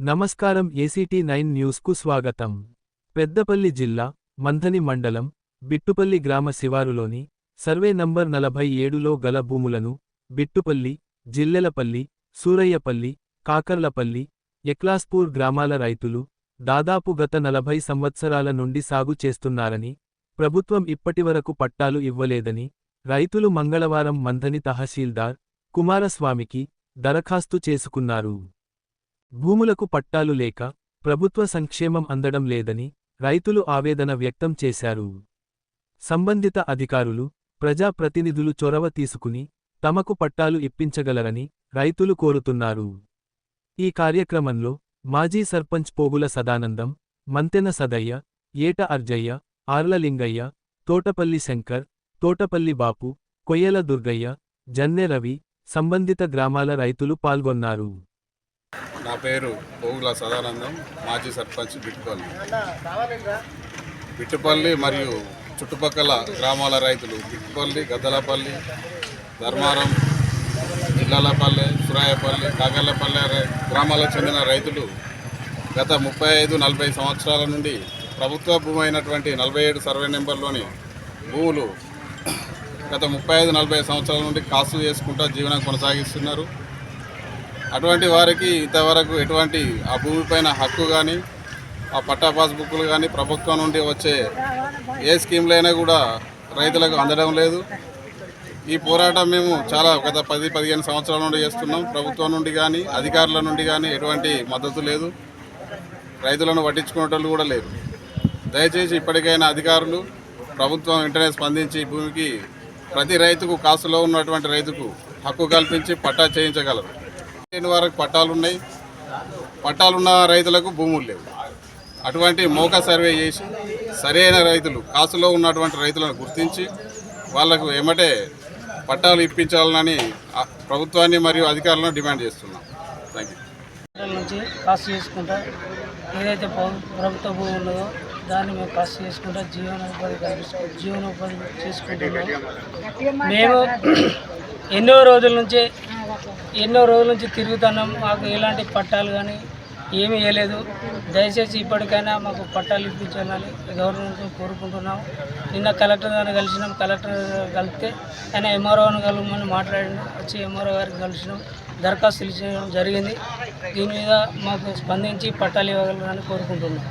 నమస్కారం ACT9 న్యూస్కు స్వాగతం. పెద్దపల్లి జిల్లా, మంథని మండలం, బిట్టుపల్లి గ్రామ శివారులోని, సర్వే నంబర్ 47లో గల భూములను, బిట్టుపల్లి, జిల్లెలపల్లి, సూరయ్యపల్లి, కాకర్లపల్లి, ఎక్లాస్పూర్ గ్రామాల రైతులు, దాదాపు గత 40 సంవత్సరాల నుండి సాగు చేస్తున్నారని, ప్రభుత్వం ఇప్పటివరకు పట్టాలు ఇవ్వలేదని, రైతులు మంగళవారం మంథని తహసీల్దార్, కుమారస్వామికి, దరఖాస్తు చేసుకున్నారు. భూములకు పట్టాలు లేక, ప్రభుత్వ సంక్షేమం అందడం లేదని, రైతులు ఆవేదన వ్యక్తం చేశారు. సంబంధిత అధికారులు, ప్రజాప్రతినిధులు చొరవ తీసుకుని, తమకు పట్టాలు ఇప్పించగలరని, రైతులు కోరుతున్నారు. ఈ కార్యక్రమంలో, మాజీ సర్పంచ్ పోగుల సదానందం, మంతెన సదయ్య, ఏట అర్జయ్య, ఆర్ల లింగయ్య, తోటపల్లి శంకర్, తోటపల్లి బాపు, కొయ్యల దుర్గయ్య, జన్నె రవి, సంబంధిత గ్రామాల రైతులు పాల్గొన్నారు. నా పేరు పోగుల సదానందం, మాజీ సర్పంచ్ బిట్టుపల్లి మరియు చుట్టుపక్కల గ్రామాల రైతులు బిట్టుపల్లి, గద్దలపల్లి, ధర్మారం, జిల్లాలపల్లి, సురాయపల్లి, కాకర్లపల్లి గ్రామాలకు చెందిన రైతులు గత 35-40 సంవత్సరాల నుండి ప్రభుత్వ భూమి అయినటువంటి 47 సర్వే నెంబర్లోని భూములు గత 35-40 సంవత్సరాల నుండి కాసు చేసుకుంటూ జీవనం కొనసాగిస్తున్నారు. అటువంటి వారికి ఇంతవరకు ఎటువంటి ఆ భూమిపైన హక్కు కానీ, ఆ పట్టా పాస్బుక్లు కానీ ప్రభుత్వం నుండి వచ్చే ఏ స్కీమ్లైనా కూడా రైతులకు అందడం లేదు. ఈ పోరాటం మేము చాలా గత 10-15 సంవత్సరాల నుండి చేస్తున్నాం. ప్రభుత్వం నుండి కానీ, అధికారుల నుండి కానీ ఎటువంటి మద్దతు లేదు. రైతులను పట్టించుకునేటోళ్ళు కూడా లేరు. దయచేసి ఇప్పటికైనా అధికారులు, ప్రభుత్వం వెంటనే స్పందించి భూమికి ప్రతి రైతుకు, కాసులో ఉన్నటువంటి రైతుకు హక్కు కల్పించి పట్టా చేయించగలరు. వరకు పట్టాలున్నాయి, పట్టాలున్న రైతులకు భూములు లేవు. అటువంటి మౌకా సర్వే చేసి సరైన రైతులు, కాసులో ఉన్నటువంటి రైతులను గుర్తించి వాళ్లకు ఏమంటే పట్టాలు ఇప్పించాలని ప్రభుత్వాన్ని మరియు అధికారులను డిమాండ్ చేస్తున్నాం. Thank you. నుంచి కాసు చేసుకుంటా ఏదైతే ప్రభుత్వ భూమి ఉన్నదో దాన్ని మేము కాసు చేసుకుంటా జీవనోపాధి చేసుకుంటున్నాం. మేము ఎన్నో రోజుల నుంచి తిరుగుతున్నాం. మాకు ఎలాంటి పట్టాలు కానీ ఏమీ వేయలేదు. దయచేసి ఇప్పటికైనా మాకు పట్టాలు ఇప్పించాలని గవర్నమెంట్ కోరుకుంటున్నాం. నిన్న కలెక్టర్ గారిని కలిసినాం. కలెక్టర్ కలిపితే ఆయన ఎంఆర్ఓని కలవమని మాట్లాడిన వచ్చి ఎంఆర్ఓ గారికి కలిసినాం. దరఖాస్తులు ఇచ్చడం జరిగింది. దీని మీద మాకు స్పందించి పట్టాలు ఇవ్వగలరని కోరుకుంటున్నాం.